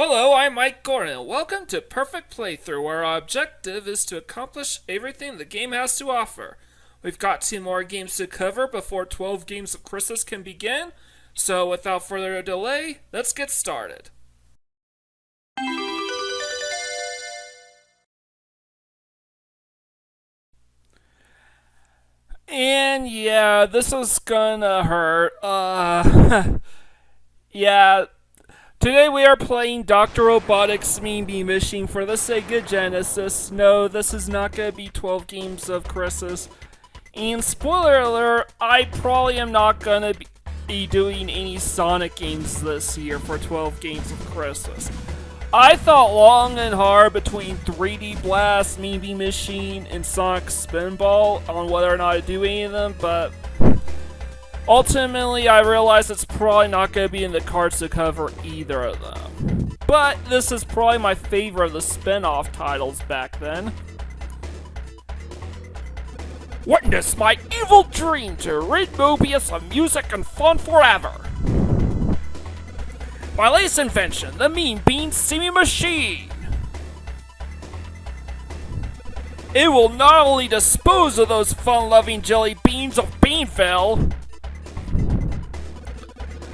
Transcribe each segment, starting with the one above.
Hello, I'm Mike Gordon. Welcome to Perfect Playthrough, where our objective is to accomplish everything the game has to offer. We've got 2 more games to cover before 12 Games of Christmas can begin, so without further delay, let's get started. And yeah, this is gonna hurt. Yeah. Today we are playing Dr. Robotnik's Mean Bean Machine for the Sega Genesis. No, this is not gonna be 12 Games of Christmas. And spoiler alert, I probably am not gonna be doing any Sonic games this year for 12 Games of Christmas. I thought long and hard between 3D Blast, Mean Bean Machine, and Sonic Spinball on whether or not to do any of them, but ultimately I realized it's probably not going to be in the cards to cover either of them. But this is probably my favorite of the spin-off titles back then. Witness my evil dream to rid Mobius of music and fun forever. My latest invention, the Mean Bean Singing Machine. It will not only dispose of those fun-loving jelly beans of Beanville,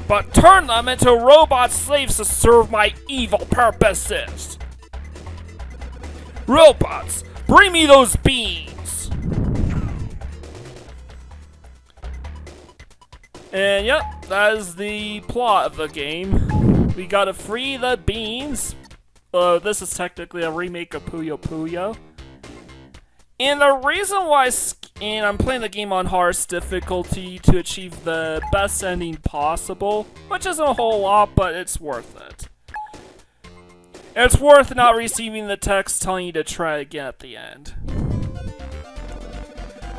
but turn them into robot slaves to serve my evil purposes. Robots, bring me those beans! And yep, that is the plot of the game. We gotta free the beans. This is technically a remake of Puyo Puyo. And the reason why I'm playing the game on hardest difficulty to achieve the best ending possible, which isn't a whole lot, but it's worth it. It's worth not receiving the text telling you to try again at the end.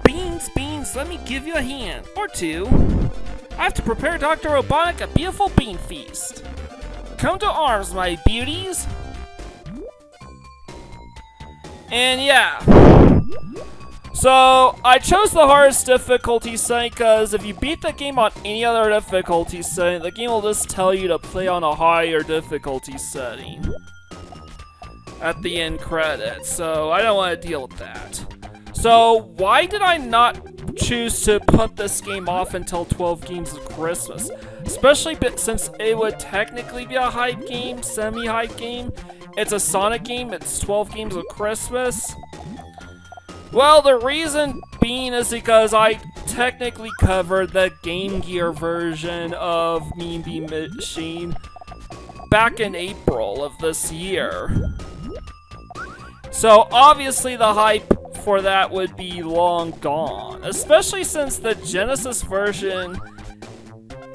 Beans, beans, let me give you a hand, or two. I have to prepare Dr. Robotnik a beautiful bean feast. Come to arms, my beauties! And yeah. So, I chose the hardest difficulty setting because if you beat the game on any other difficulty setting, the game will just tell you to play on a higher difficulty setting at the end credits, so I don't want to deal with that. So, why did I not choose to put this game off until 12 Games of Christmas? Especially since it would technically be a hype game, semi-hype game. It's a Sonic game, it's 12 Games of Christmas. Well, the reason being is because I technically covered the Game Gear version of Mean Bean Machine back in April of this year. So obviously the hype for that would be long gone, especially since the Genesis version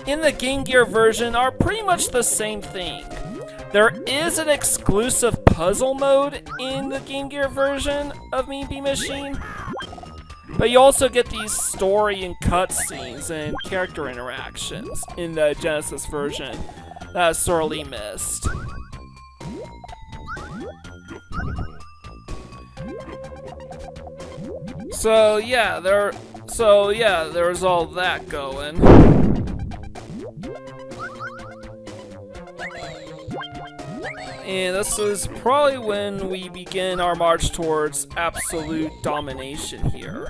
and the Game Gear version are pretty much the same thing. There is an exclusive puzzle mode in the Game Gear version of Mean Bean Machine, but you also get these story and cutscenes and character interactions in the Genesis version that is sorely missed. So yeah, there's all that going. And this is probably when we begin our march towards absolute domination here.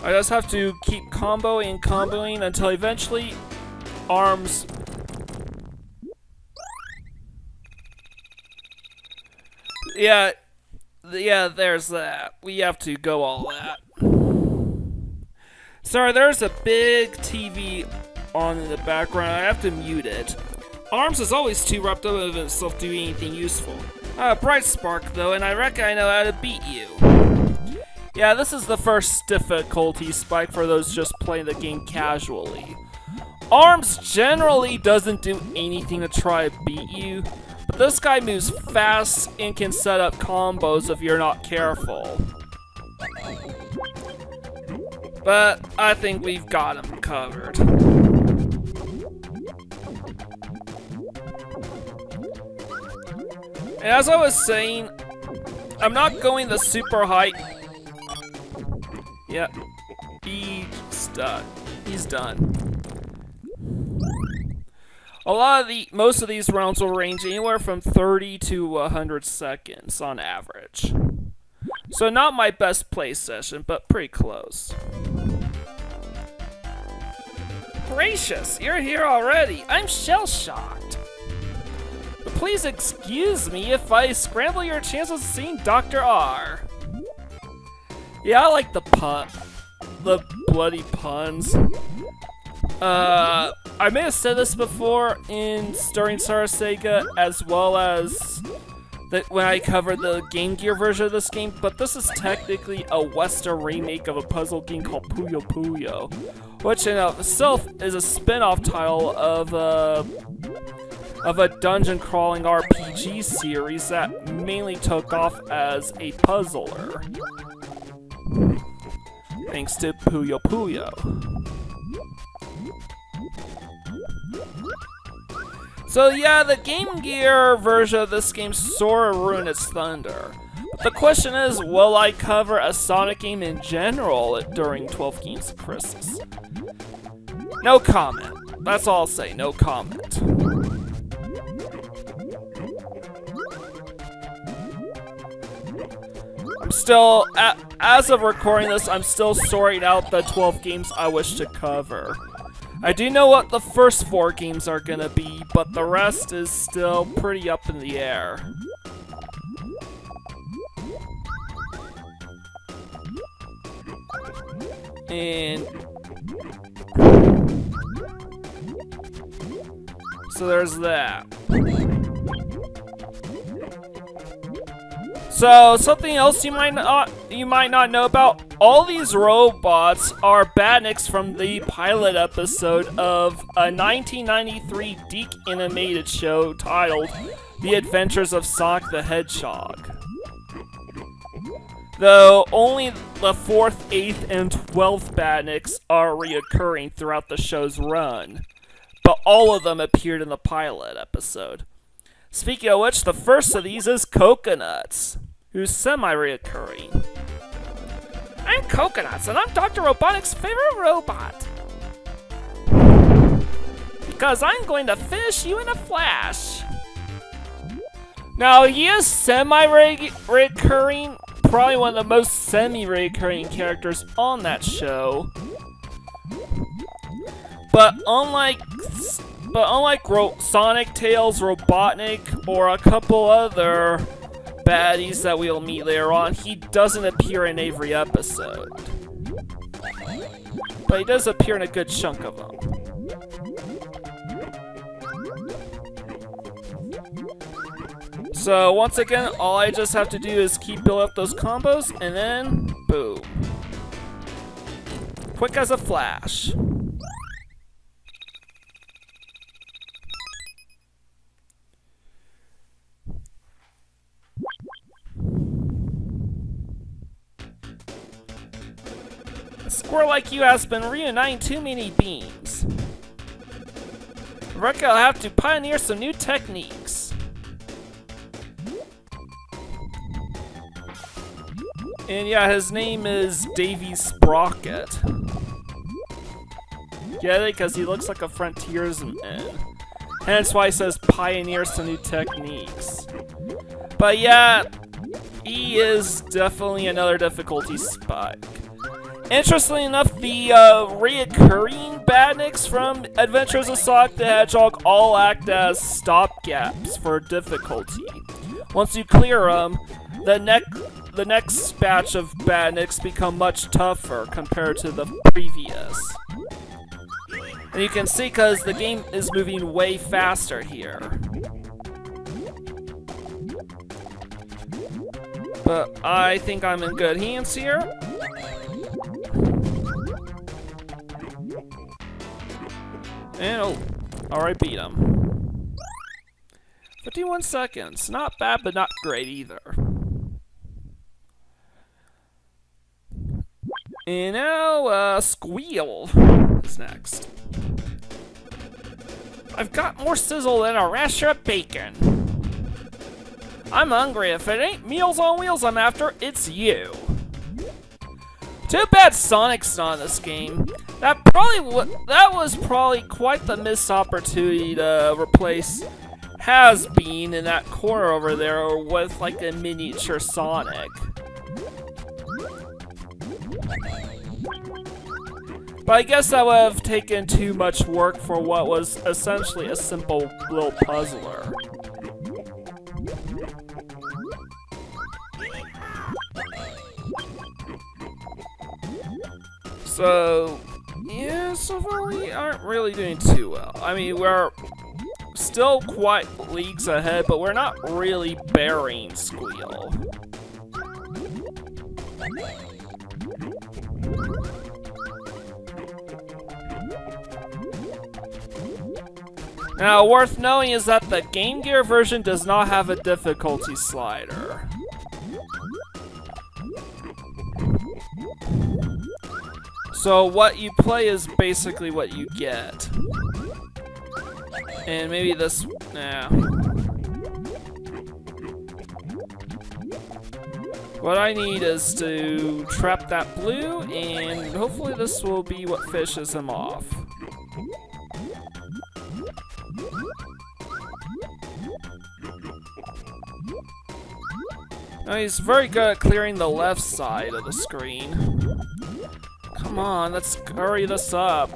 I just have to keep comboing and comboing until eventually arms... Yeah, there's that. We have to go all that. Sorry, there's a big TV on in the background. I have to mute it. Arms is always too wrapped up in itself to do anything useful. Bright Spark, though, and I reckon I know how to beat you. Yeah, this is the first difficulty spike for those just playing the game casually. Arms generally doesn't do anything to try to beat you, but this guy moves fast and can set up combos if you're not careful. But I think we've got him covered. And as I was saying, I'm not going the super hype Yep. He's done. He's done. Most of these rounds will range anywhere from 30 to 100 seconds on average. So not my best play session, but pretty close. Gracious, you're here already. I'm shell-shocked. But please excuse me if I scramble your chances of seeing Dr. R. Yeah, I like the bloody puns. I may have said this before during Star Sega, as well as when I covered the Game Gear version of this game, but this is technically a Western remake of a puzzle game called Puyo Puyo, which in itself is a spin-off title of a dungeon crawling RPG series that mainly took off as a puzzler, thanks to Puyo Puyo. So yeah, the Game Gear version of this game sort of ruined its thunder. But the question is, will I cover a Sonic game in general during 12 Games of Christmas? No comment. That's all I'll say, no comment. I'm still, as of recording this, I'm still sorting out the 12 games I wish to cover. I do know what the first 4 games are gonna be, but the rest is still pretty up in the air. And so there's that. So something else you might not know about, all these robots are Batniks from the pilot episode of a 1993 DiC animated show titled The Adventures of Sonic the Hedgehog. Though only the 4th, 8th, and 12th Batniks are reoccurring throughout the show's run, but all of them appeared in the pilot episode. Speaking of which, the first of these is Coconuts, who's semi-reoccurring. I'm Coconuts, and I'm Dr. Robotnik's favorite robot. Because I'm going to finish you in a flash. Now, he is semi-recurring, probably one of the most semi-recurring characters on that show. But unlike Sonic, Tails, Robotnik, or a couple other baddies that we'll meet later on, he doesn't appear in every episode. But he does appear in a good chunk of them. So once again, all I just have to do is keep building up those combos, and then boom. Quick as a flash. A squirrel like you has been reuniting too many beams. I reckon I'll have to pioneer some new techniques. And yeah, his name is Davy Sprocket. Get it? Because he looks like a frontiersman. Hence why he says pioneer some new techniques. But yeah, he is definitely another difficulty spike. Interestingly enough, the reoccurring Batniks from Adventures of Sonic the Hedgehog all act as stopgaps for difficulty. Once you clear them, the next batch of Batniks become much tougher compared to the previous. And you can see because the game is moving way faster here. But I think I'm in good hands here. And oh, alright, beat him. 51 seconds. Not bad, but not great either. And now, Squeal is next. I've got more sizzle than a rasher of bacon. I'm hungry. If it ain't Meals on Wheels I'm after, it's you. Too bad Sonic's not in this game. That was probably quite the missed opportunity to replace Has-Been in that corner over there with like a miniature Sonic. But I guess that would have taken too much work for what was essentially a simple little puzzler. So, yeah, so far we aren't really doing too well. I mean, we're still quite leagues ahead, but we're not really burying Squeal. Now, worth knowing is that the Game Gear version does not have a difficulty slider. So what you play is basically what you get. And maybe this... nah. What I need is to trap that blue, and hopefully this will be what fishes him off. Now he's very good at clearing the left side of the screen. Come on, let's hurry this up.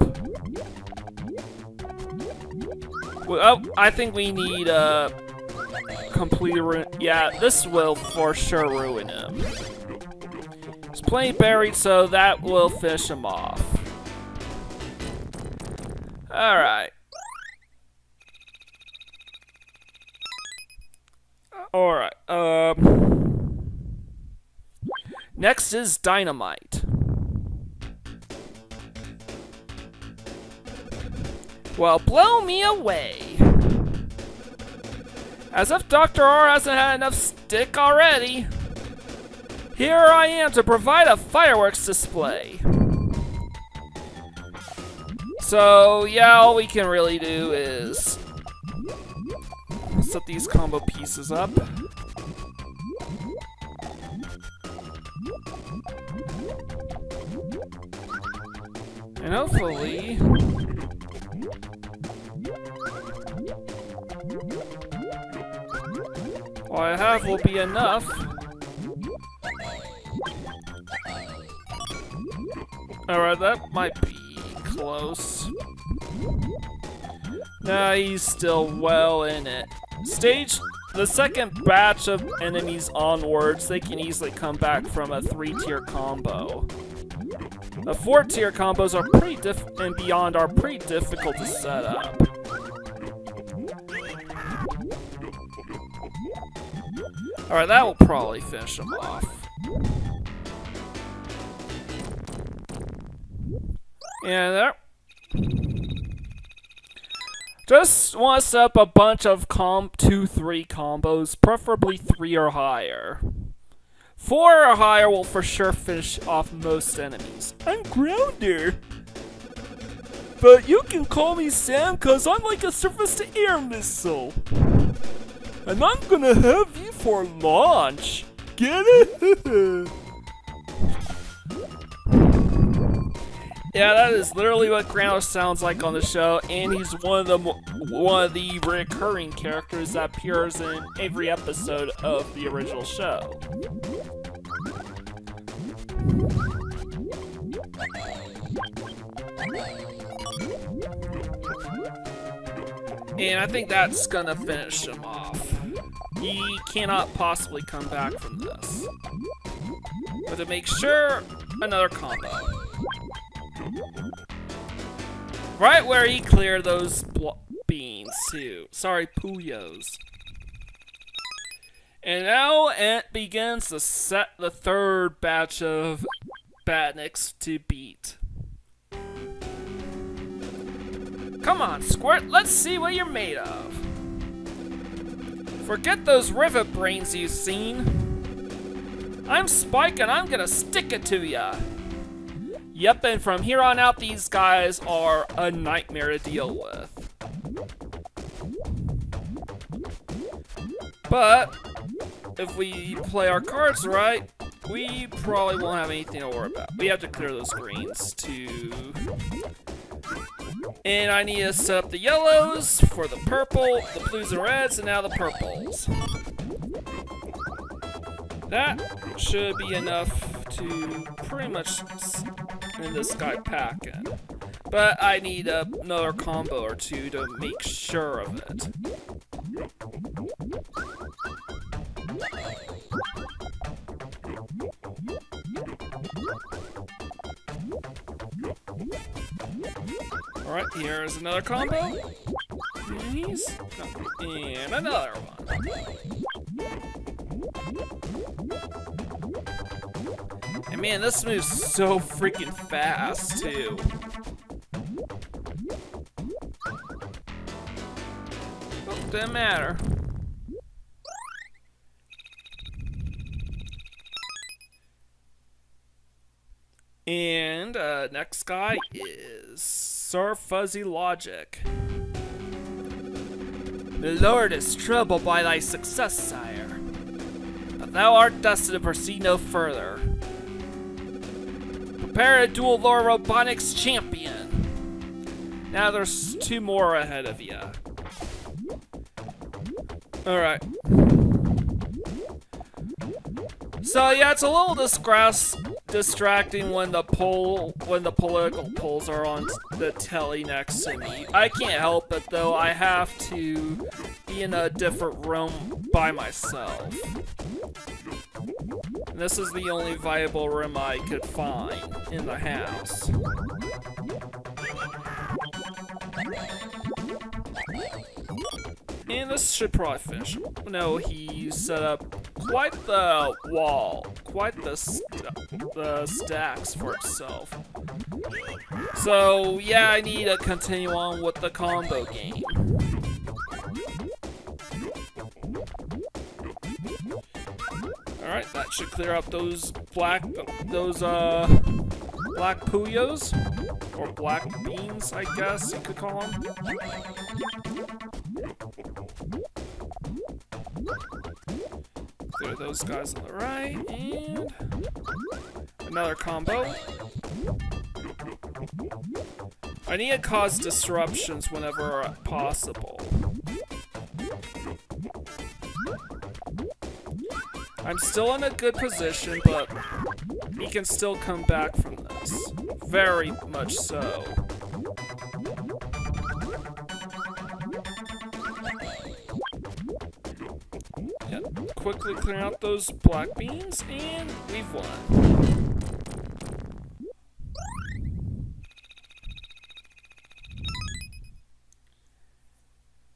Oh, I think we need a complete ruin. Yeah, this will for sure ruin him. He's playing buried, so that will fish him off. Alright. Alright, next is Dynamite. Well, blow me away. As if Dr. R hasn't had enough stick already. Here I am to provide a fireworks display. So, yeah, all we can really do is set these combo pieces up. And hopefully... what I have will be enough. Alright, that might be close. Nah, he's still well in it. The second batch of enemies onwards, they can easily come back from a 3-tier combo. The 4-tier combos are and beyond are pretty difficult to set up. Alright, that will probably finish him off. Yeah, there. Just want to set up a bunch of 2-3 combos, preferably 3 or higher. 4 or higher will for sure finish off most enemies. I'm Grounder. But you can call me Sam, cause I'm like a surface-to-air missile. And I'm gonna have you for launch. Get it? Yeah, that is literally what Grounder sounds like on the show, and he's one of the recurring characters that appears in every episode of the original show. And I think that's gonna finish him off. He cannot possibly come back from this. But to make sure, another combo. Right where he cleared those beans too. Sorry, Puyos. And now it begins to set the third batch of Batniks to beat. Come on, Squirt, let's see what you're made of. Forget those rivet brains you've seen. I'm Spike and I'm gonna stick it to ya. Yep, and from here on out, these guys are a nightmare to deal with. But if we play our cards right, we probably won't have anything to worry about. We have to clear those greens too. And I need to set up the yellows for the purple, the blues and reds, and now the purples. That should be enough to pretty much end this guy packing. But I need another combo or two to make sure of it. Alright, here's another combo. And another one. And man, this moves so freaking fast, too. Oh, didn't matter. And next guy is Sir Fuzzy Logic. The Lord is troubled by thy success, sire, but thou art destined to proceed no further. Prepare to duel Lord Robotnik's champion. Now there's two more ahead of you. Alright. So yeah, it's a little distracting when the political polls are on the telly next to me. I can't help it though. I have to be in a different room by myself. And this is the only viable room I could find in the house. And this should probably finish. No, he set up quite the wall, quite the stacks for himself. So yeah, I need to continue on with the combo game. Alright, that should clear up those black puyos, or black beans, I guess you could call them. Clear those guys on the right, and another combo. I need to cause disruptions whenever possible. I'm still in a good position, but he can still come back from this. Very much so. Yep. Quickly clear out those black beans, and we've won.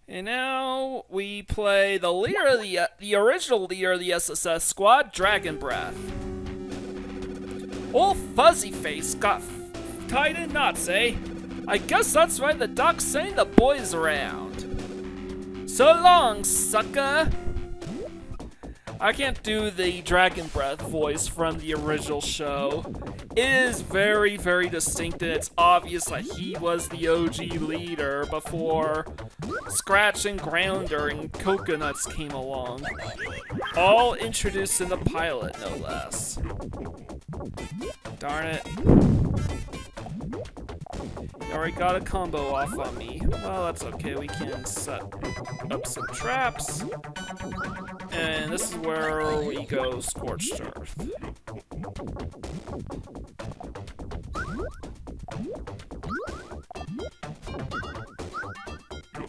And now we play the leader of the original leader of the SSS squad, Dragon Breath. Old Fuzzy Face got tied in knots, eh? I guess that's why the doc's saying the boys around. So long, sucker! I can't do the Dragon Breath voice from the original show. It is very, very distinct, and it's obvious that he was the OG leader before Scratch and Grounder and Coconuts came along. All introduced in the pilot, no less. Darn it. Already got a combo off on me. Well, that's okay. We can set up some traps. And this is where we go Scorched Earth.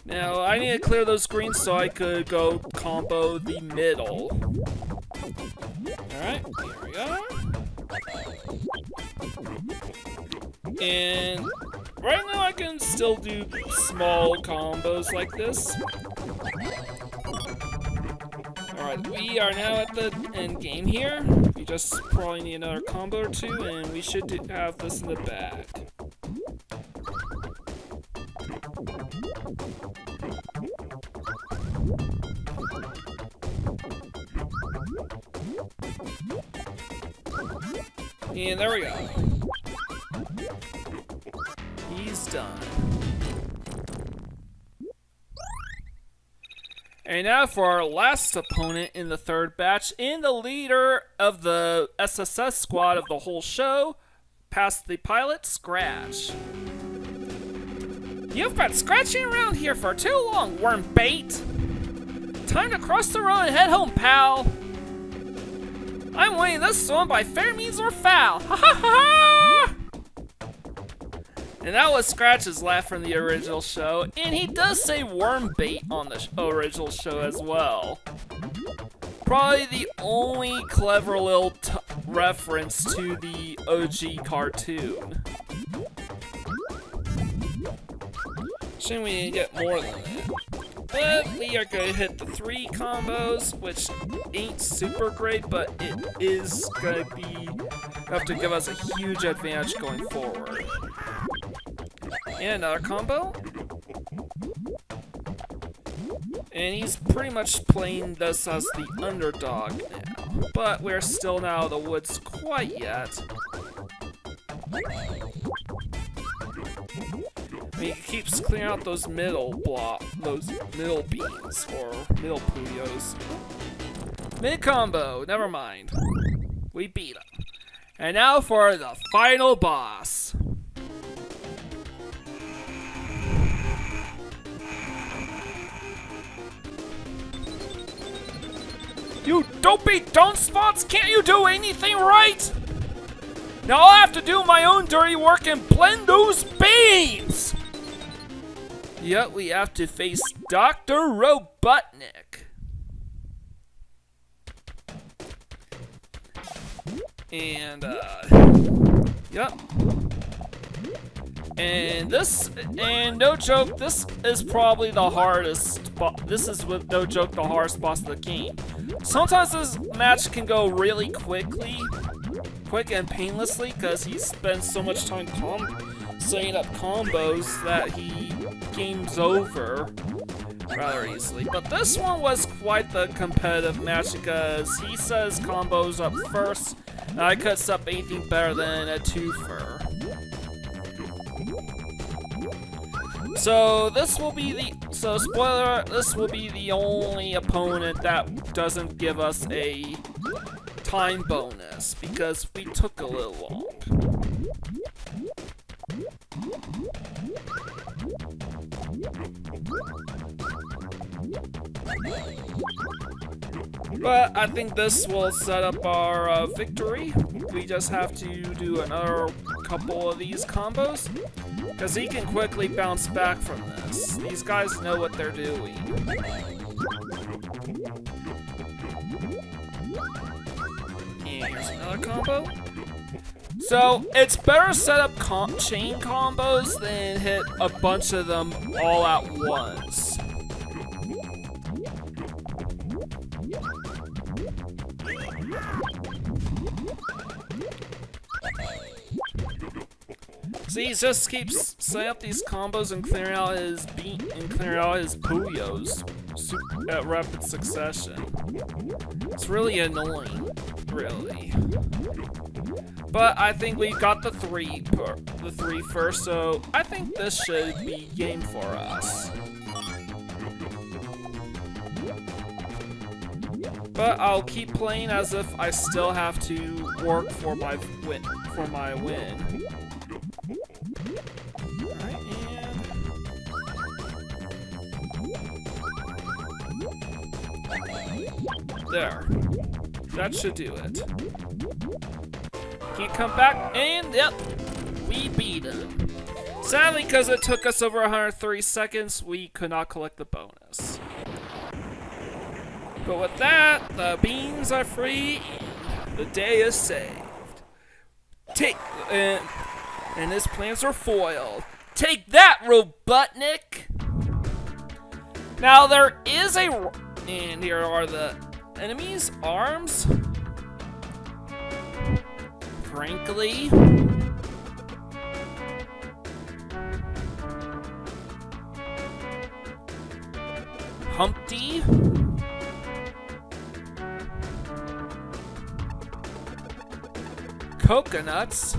Now, I need to clear those greens so I could go combo the middle. Alright, here we go. And right now I can still do small combos like this. Alright, we are now at the end game here. We just probably need another combo or two, and we should have this in the bag. And there we go. He's done. And now for our last opponent in the third batch, and the leader of the SSS squad of the whole show, past the pilot, Scratch. You've been scratching around here for too long, worm bait. Time to cross the road and head home, pal. I'm winning this one by fair means or foul. Ha ha ha! And that was Scratch's laugh from the original show, and he does say worm bait on the original show as well. Probably the only clever little reference to the OG cartoon. Shouldn't we get more than that? But we are going to hit the 3 combos, which ain't super great, but it is going to be enough to give us a huge advantage going forward. And another combo. And he's pretty much playing this as the underdog now. But we're still not out of the woods quite yet. He keeps clearing out those middle beams, or middle puyos. Mid combo, never mind. We beat him. And now for the final boss. You dopey dunspots, can't you do anything right? Now I'll have to do my own dirty work and blend those beams! Yet we have to face Dr. Robotnik. And, yep. And no joke, this is probably the hardest, this is with no joke the hardest boss of the game. Sometimes this match can go really quick and painlessly, because he spends so much time setting up combos that he games over rather easily. But this one was quite the competitive match, because he says combos up first, and I couldn't set up anything better than a twofer. So this will be spoiler, this will be the only opponent that doesn't give us a time bonus, because we took a little long. But I think this will set up our victory. We just have to do another couple of these combos, because he can quickly bounce back from this. These guys know what they're doing. And here's another combo. So, it's better set up chain combos than hit a bunch of them all at once. So he just keeps setting up these combos and clearing out his puyos at rapid succession. It's really annoying, really. But I think we got the three first, so I think this should be game for us. But I'll keep playing as if I still have to work for my win. Alright, and there. That should do it. Can't come back, and yep, we beat him. Sadly, because it took us over 130 seconds, we could not collect the bonus. But with that, the beans are free, and the day is saved. And his plans are foiled. Take that, Robotnik! Now there is and here are the enemies' arms. Frankly, Humpty, coconuts,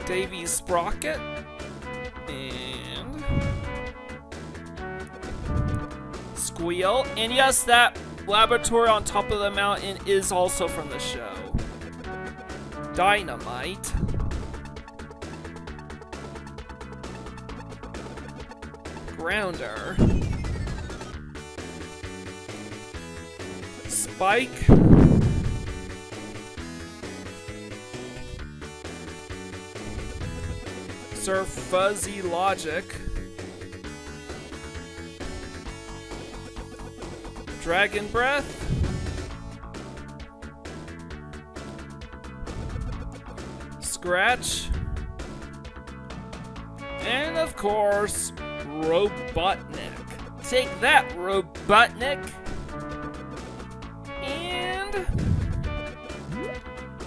Davy Sprocket, And Squeal. And yes, that laboratory on top of the mountain is also from the show. Dynamite. Grounder. Spike. Sir Fuzzy Logic. Dragon Breath. Scratch. And of course, Robotnik. Take that, Robotnik. And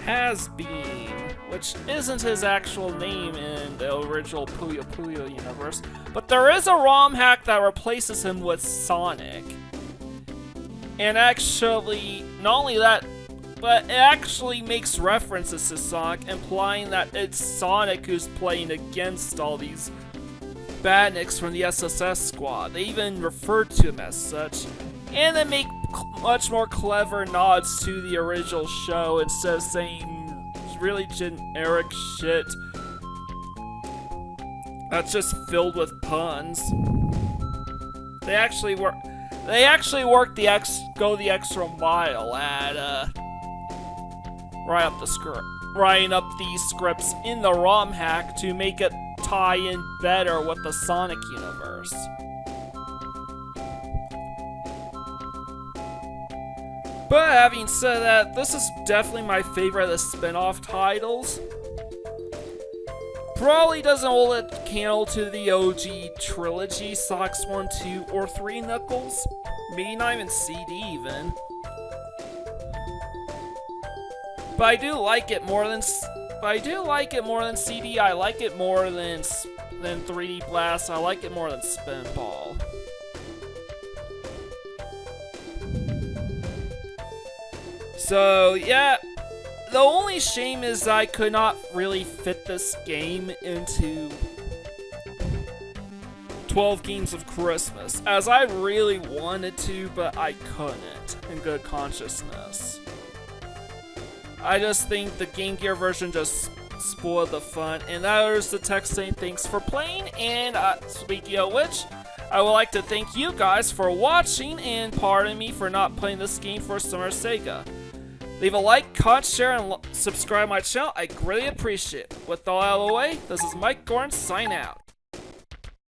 Has-Been, which isn't his actual name in the original Puyo Puyo universe, but there is a ROM hack that replaces him with Sonic. And actually, not only that, but it actually makes references to Sonic, implying that it's Sonic who's playing against all these badniks from the SSS squad. They even refer to him as such, and they make much more clever nods to the original show instead of saying really generic shit that's just filled with puns. They actually work the extra mile at writing up these scripts in the ROM hack to make it tie in better with the Sonic universe. But having said that, this is definitely my favorite of the spin-off titles. Probably doesn't hold a candle to the OG trilogy, Sox 1, 2, or 3 Knuckles. Maybe not even CD even. But I do like it more than CD. I like it more than 3D Blast. I like it more than Spinball. So yeah, the only shame is I could not really fit this game into 12 Games of Christmas, as I really wanted to, but I couldn't, in good consciousness. I just think the Game Gear version just spoiled the fun, and there's the text saying thanks for playing, and speaking of which, I would like to thank you guys for watching, and pardon me for not playing this game for Summer Sega. Leave a like, comment, share, and subscribe my channel. I greatly appreciate it. With all out of the way, this is Mike Gorn, sign out.